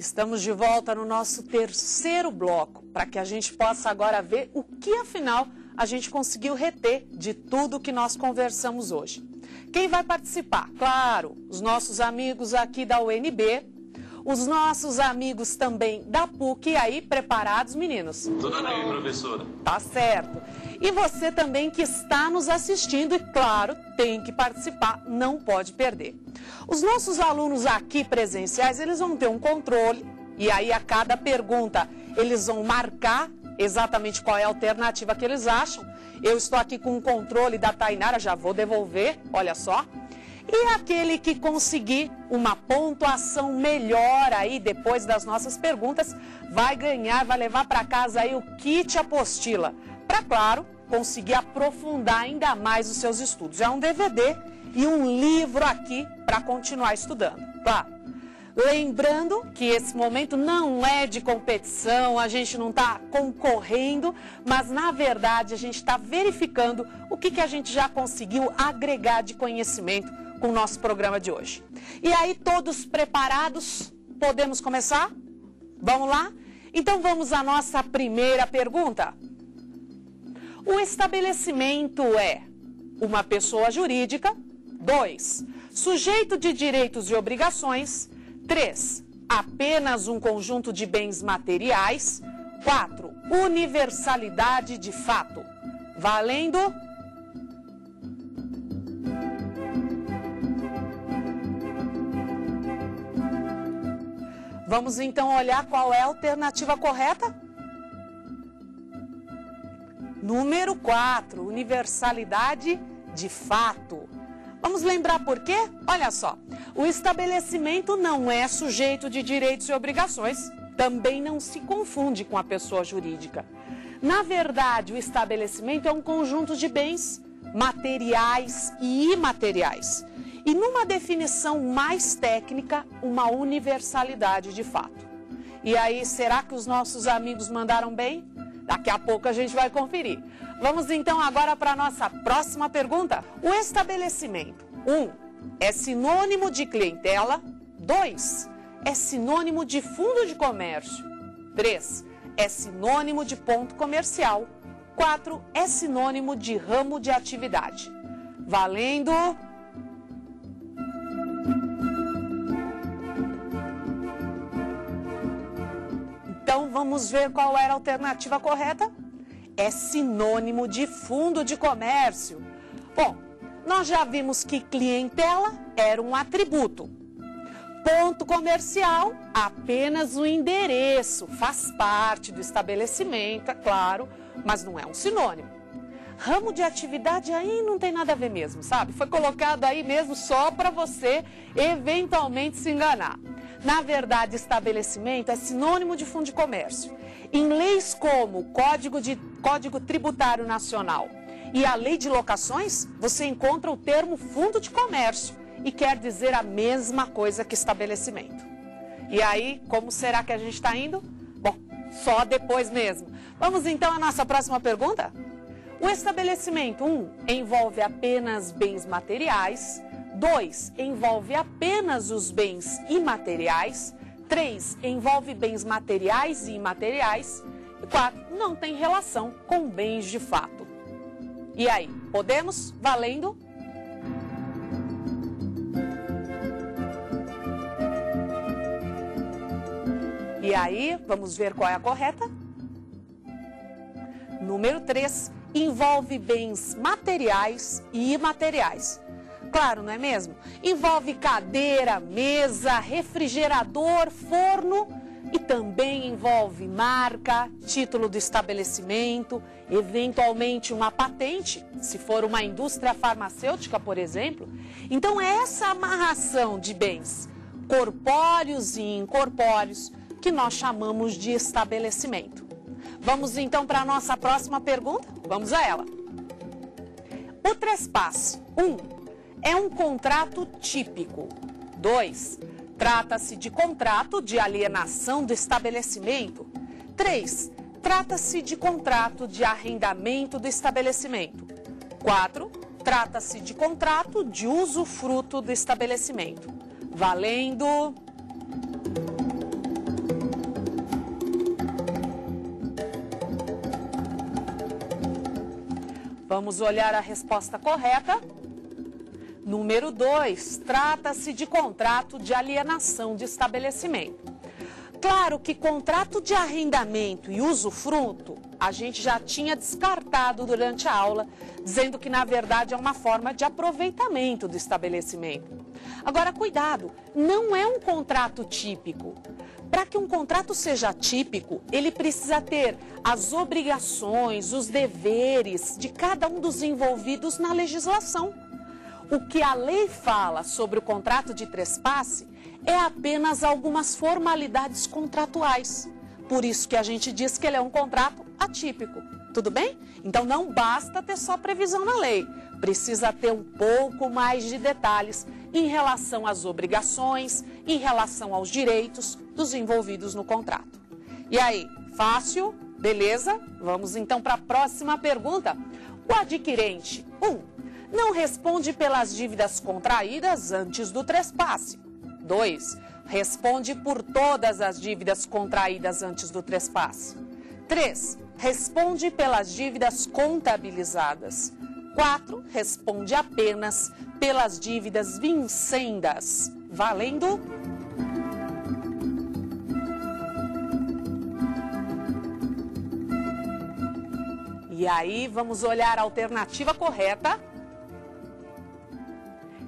Estamos de volta no nosso terceiro bloco, para que a gente possa agora ver o que, afinal, a gente conseguiu reter de tudo que nós conversamos hoje. Quem vai participar? Claro, os nossos amigos aqui da UNB, os nossos amigos também da PUC. E aí, preparados, meninos? Tudo bem, professora. Tá certo. E você também que está nos assistindo e, claro, tem que participar, não pode perder. Os nossos alunos aqui presenciais, eles vão ter um controle e aí a cada pergunta eles vão marcar exatamente qual é a alternativa que eles acham. Eu estou aqui com o controle da Tainara, já vou devolver, olha só. E aquele que conseguir uma pontuação melhor aí depois das nossas perguntas vai ganhar, vai levar para casa aí o kit apostila. Para, claro, conseguir aprofundar ainda mais os seus estudos. É um DVD e um livro aqui para continuar estudando. Claro. Lembrando que esse momento não é de competição, a gente não está concorrendo, mas na verdade a gente está verificando o que a gente já conseguiu agregar de conhecimento com o nosso programa de hoje. E aí, todos preparados? Podemos começar? Vamos lá? Então vamos à nossa primeira pergunta. O estabelecimento é uma pessoa jurídica. 2. Sujeito de direitos e obrigações. 3. Apenas um conjunto de bens materiais. 4. Universalidade de fato. Valendo. Vamos então olhar qual é a alternativa correta? Número 4, universalidade de fato. Vamos lembrar por quê? Olha só, o estabelecimento não é sujeito de direitos e obrigações, também não se confunde com a pessoa jurídica. Na verdade, o estabelecimento é um conjunto de bens materiais e imateriais. E numa definição mais técnica, uma universalidade de fato. E aí, será que os nossos amigos mandaram bem? Daqui a pouco a gente vai conferir. Vamos então agora para a nossa próxima pergunta. O estabelecimento, 1, é sinônimo de clientela. 2, é sinônimo de fundo de comércio. 3, é sinônimo de ponto comercial. 4, é sinônimo de ramo de atividade. Valendo. Então, vamos ver qual era a alternativa correta? É sinônimo de fundo de comércio. Bom, nós já vimos que clientela era um atributo. Ponto comercial, apenas o endereço, faz parte do estabelecimento, é claro, mas não é um sinônimo. Ramo de atividade aí não tem nada a ver mesmo, sabe? Foi colocado aí mesmo só para você eventualmente se enganar. Na verdade, estabelecimento é sinônimo de fundo de comércio. Em leis como o Código Tributário Nacional e a Lei de Locações, você encontra o termo fundo de comércio e quer dizer a mesma coisa que estabelecimento. E aí, como será que a gente está indo? Bom, só depois mesmo. Vamos então à nossa próxima pergunta? O estabelecimento, 1, envolve apenas bens materiais. 2, envolve apenas os bens imateriais. 3, envolve bens materiais e imateriais. E 4, não tem relação com bens de fato. E aí, podemos? Valendo? E aí, vamos ver qual é a correta? Número 3, envolve bens materiais e imateriais. Claro, não é mesmo? Envolve cadeira, mesa, refrigerador, forno e também envolve marca, título do estabelecimento, eventualmente uma patente, se for uma indústria farmacêutica, por exemplo. Então, essa amarração de bens corpóreos e incorpóreos que nós chamamos de estabelecimento. Vamos então para a nossa próxima pergunta? Vamos a ela. O trespasse, 1, é um contrato típico. 2, trata-se de contrato de alienação do estabelecimento. 3, trata-se de contrato de arrendamento do estabelecimento. 4, trata-se de contrato de usufruto do estabelecimento. Valendo! Vamos olhar a resposta correta. Número 2, trata-se de contrato de alienação de estabelecimento. Claro que contrato de arrendamento e usufruto a gente já tinha descartado durante a aula, dizendo que na verdade é uma forma de aproveitamento do estabelecimento. Agora, cuidado, não é um contrato típico. Para que um contrato seja típico, ele precisa ter as obrigações, os deveres de cada um dos envolvidos na legislação. O que a lei fala sobre o contrato de trespasse é apenas algumas formalidades contratuais. Por isso que a gente diz que ele é um contrato atípico. Tudo bem? Então não basta ter só previsão na lei. Precisa ter um pouco mais de detalhes em relação às obrigações, em relação aos direitos dos envolvidos no contrato. E aí, fácil? Beleza? Vamos então para a próxima pergunta. O adquirente, 1. Não responde pelas dívidas contraídas antes do trespasse. 2. Responde por todas as dívidas contraídas antes do trespasse. 3. Responde pelas dívidas contabilizadas. 4. Responde apenas pelas dívidas vincendas. Valendo? E aí, vamos olhar a alternativa correta.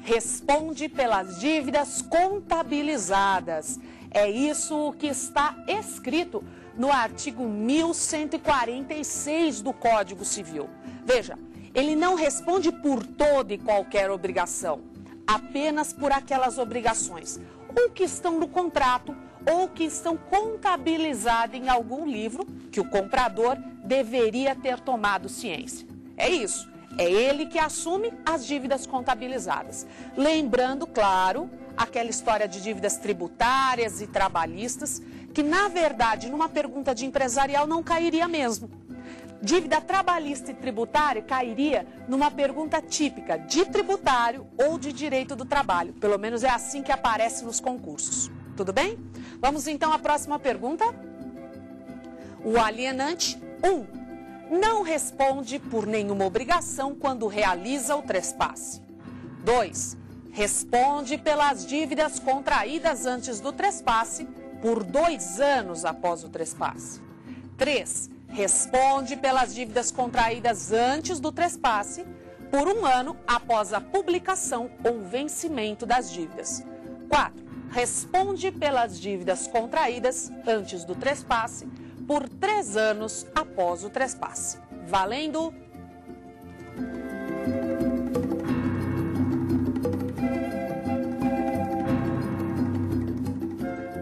Responde pelas dívidas contabilizadas. É isso que está escrito no artigo 1146 do Código Civil. Veja, ele não responde por toda e qualquer obrigação, apenas por aquelas obrigações, ou que estão no contrato, ou que estão contabilizadas em algum livro que o comprador deveria ter tomado ciência. É isso. É ele que assume as dívidas contabilizadas. Lembrando, claro, aquela história de dívidas tributárias e trabalhistas, que na verdade, numa pergunta de empresarial, não cairia mesmo. Dívida trabalhista e tributária cairia numa pergunta típica de tributário ou de direito do trabalho. Pelo menos é assim que aparece nos concursos. Tudo bem? Vamos então à próxima pergunta. O alienante, 1. Não responde por nenhuma obrigação quando realiza o trespasse. 2. Responde pelas dívidas contraídas antes do trespasse por 2 anos após o trespasse. 3. Responde pelas dívidas contraídas antes do trespasse por 1 ano após a publicação ou vencimento das dívidas. 4. Responde pelas dívidas contraídas antes do trespasse por 3 anos após o trespasse. Valendo?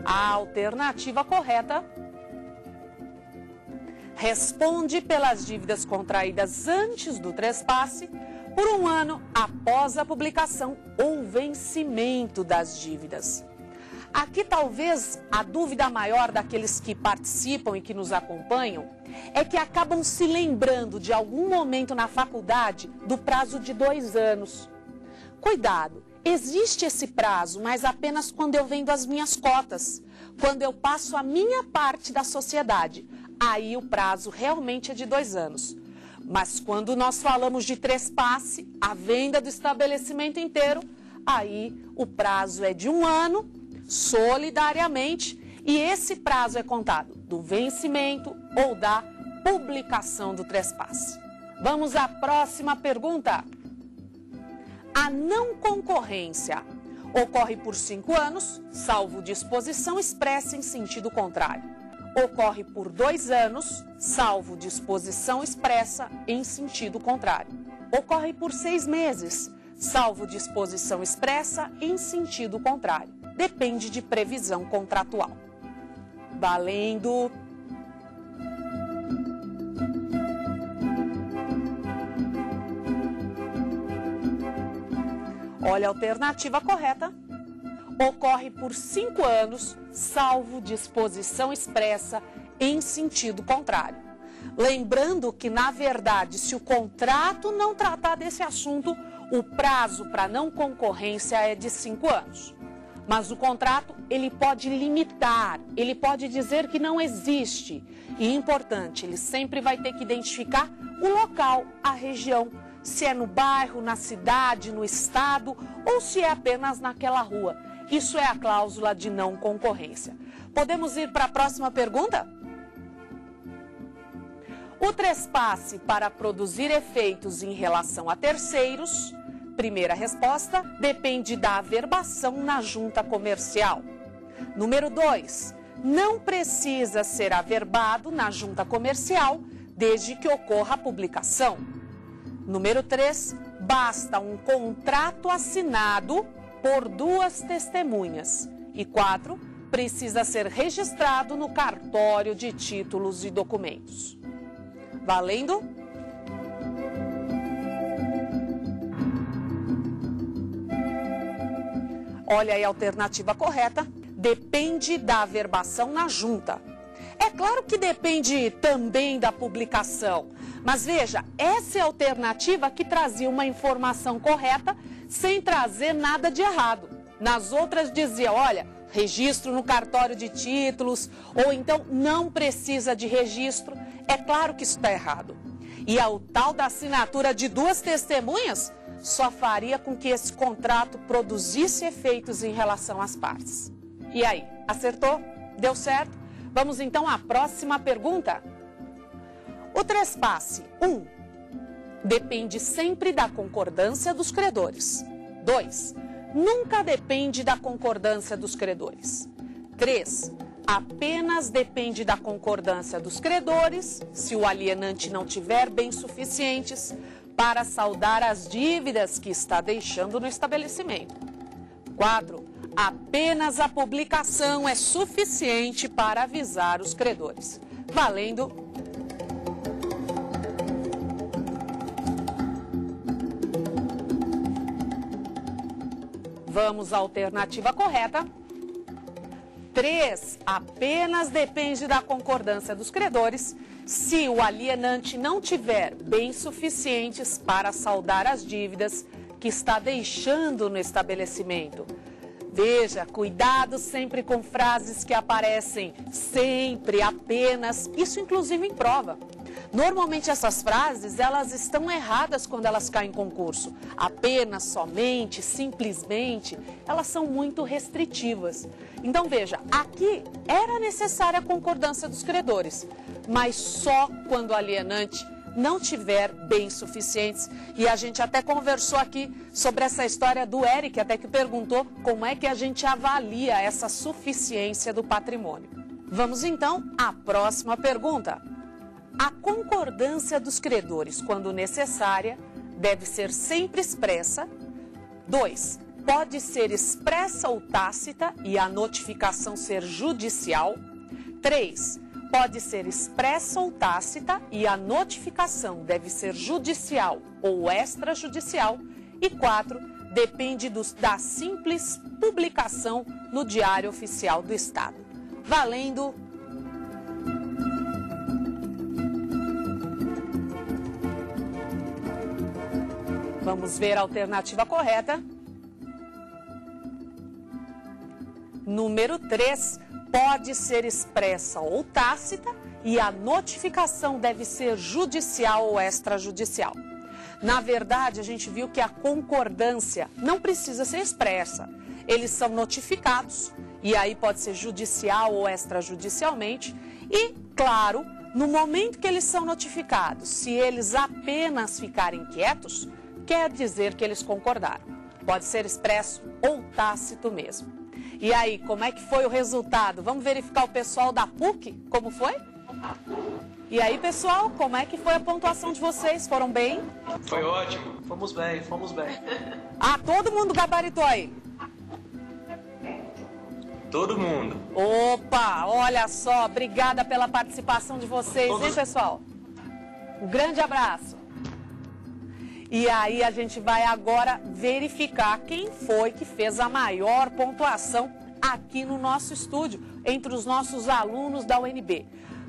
A alternativa correta responde pelas dívidas contraídas antes do trespasse por 1 ano após a publicação ou vencimento das dívidas. Aqui talvez a dúvida maior daqueles que participam e que nos acompanham é que acabam se lembrando de algum momento na faculdade do prazo de 2 anos. Cuidado, existe esse prazo, mas apenas quando eu vendo as minhas cotas, quando eu passo a minha parte da sociedade. Aí o prazo realmente é de 2 anos. Mas quando nós falamos de trespasse, a venda do estabelecimento inteiro, aí o prazo é de 1 ano, solidariamente, e esse prazo é contado do vencimento ou da publicação do trespasse. Vamos à próxima pergunta. A não concorrência ocorre por 5 anos, salvo disposição expressa em sentido contrário. Ocorre por 2 anos, salvo disposição expressa em sentido contrário. Ocorre por 6 meses, salvo disposição expressa em sentido contrário. Depende de previsão contratual. Valendo! Olha a alternativa correta. Ocorre por 5 anos, salvo disposição expressa em sentido contrário. Lembrando que, na verdade, se o contrato não tratar desse assunto, o prazo para não concorrência é de 5 anos. Mas o contrato, ele pode limitar, ele pode dizer que não existe. E importante, ele sempre vai ter que identificar o local, a região, se é no bairro, na cidade, no estado ou se é apenas naquela rua. Isso é a cláusula de não concorrência. Podemos ir para a próxima pergunta? O trespasse para produzir efeitos em relação a terceiros, primeira resposta, depende da averbação na junta comercial. Número 2, não precisa ser averbado na junta comercial desde que ocorra a publicação. Número 3, basta um contrato assinado por 2 testemunhas. E 4, precisa ser registrado no cartório de títulos e documentos. Valendo? Olha aí a alternativa correta. Depende da averbação na junta. É claro que depende também da publicação. Mas veja, essa é a alternativa que trazia uma informação correta sem trazer nada de errado. Nas outras dizia, olha, registro no cartório de títulos, ou então não precisa de registro. É claro que isso está errado. E o tal da assinatura de 2 testemunhas só faria com que esse contrato produzisse efeitos em relação às partes. E aí, acertou? Deu certo? Vamos então à próxima pergunta. O trespasse 1 depende sempre da concordância dos credores. 2, nunca depende da concordância dos credores. 3, apenas depende da concordância dos credores se o alienante não tiver bens suficientes para saldar as dívidas que está deixando no estabelecimento. 4, apenas a publicação é suficiente para avisar os credores. Valendo! Vamos à alternativa correta. 3, apenas depende da concordância dos credores se o alienante não tiver bens suficientes para saldar as dívidas que está deixando no estabelecimento. Veja, cuidado sempre com frases que aparecem sempre, apenas, isso inclusive em prova. Normalmente essas frases, elas estão erradas quando elas caem em concurso. Apenas, somente, simplesmente, elas são muito restritivas. Então veja, aqui era necessária a concordância dos credores, mas só quando o alienante não tiver bens suficientes. E a gente até conversou aqui sobre essa história do Eric, até que perguntou como é que a gente avalia essa suficiência do patrimônio. Vamos então à próxima pergunta. A concordância dos credores, quando necessária, deve ser sempre expressa. 2, pode ser expressa ou tácita e a notificação ser judicial. 3, pode ser expressa ou tácita e a notificação deve ser judicial ou extrajudicial. E 4, depende da simples publicação no Diário Oficial do Estado. Valendo! Vamos ver a alternativa correta. Número 3, pode ser expressa ou tácita e a notificação deve ser judicial ou extrajudicial. Na verdade, a gente viu que a concordância não precisa ser expressa. Eles são notificados e aí pode ser judicial ou extrajudicialmente. E, claro, no momento que eles são notificados, se eles apenas ficarem quietos, quer dizer que eles concordaram. Pode ser expresso ou tácito mesmo. E aí, como é que foi o resultado? Vamos verificar o pessoal da PUC, como foi? E aí, pessoal, como é que foi a pontuação de vocês? Foram bem? Foi ótimo. Fomos bem, fomos bem. Ah, todo mundo gabaritou aí? Todo mundo. Opa, olha só, obrigada pela participação de vocês, hein, pessoal? Um grande abraço. E aí a gente vai agora verificar quem foi que fez a maior pontuação aqui no nosso estúdio, entre os nossos alunos da UNB.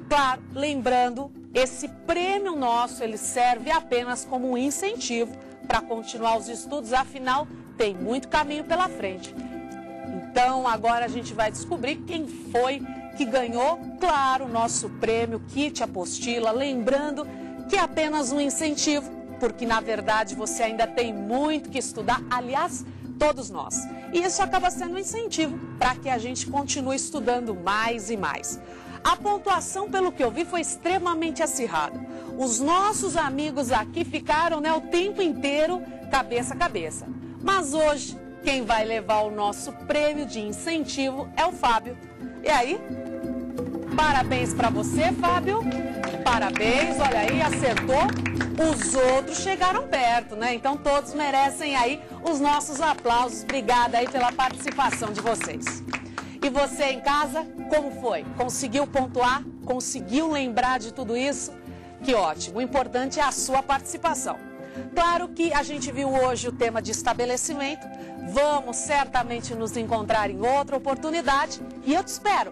Claro, lembrando, esse prêmio nosso, ele serve apenas como um incentivo para continuar os estudos, afinal, tem muito caminho pela frente. Então, agora a gente vai descobrir quem foi que ganhou, claro, o nosso prêmio Kit Apostila. Lembrando que é apenas um incentivo, porque na verdade você ainda tem muito que estudar, aliás, todos nós. E isso acaba sendo um incentivo para que a gente continue estudando mais e mais. A pontuação, pelo que eu vi, foi extremamente acirrada. Os nossos amigos aqui ficaram, o tempo inteiro cabeça a cabeça. Mas hoje, quem vai levar o nosso prêmio de incentivo é o Fábio. E aí? Parabéns para você, Fábio. Parabéns, olha aí, acertou. Os outros chegaram perto, Então todos merecem aí os nossos aplausos. Obrigada aí pela participação de vocês. E você em casa, como foi? Conseguiu pontuar? Conseguiu lembrar de tudo isso? Que ótimo, o importante é a sua participação. Claro que a gente viu hoje o tema de estabelecimento. Vamos certamente nos encontrar em outra oportunidade e eu te espero.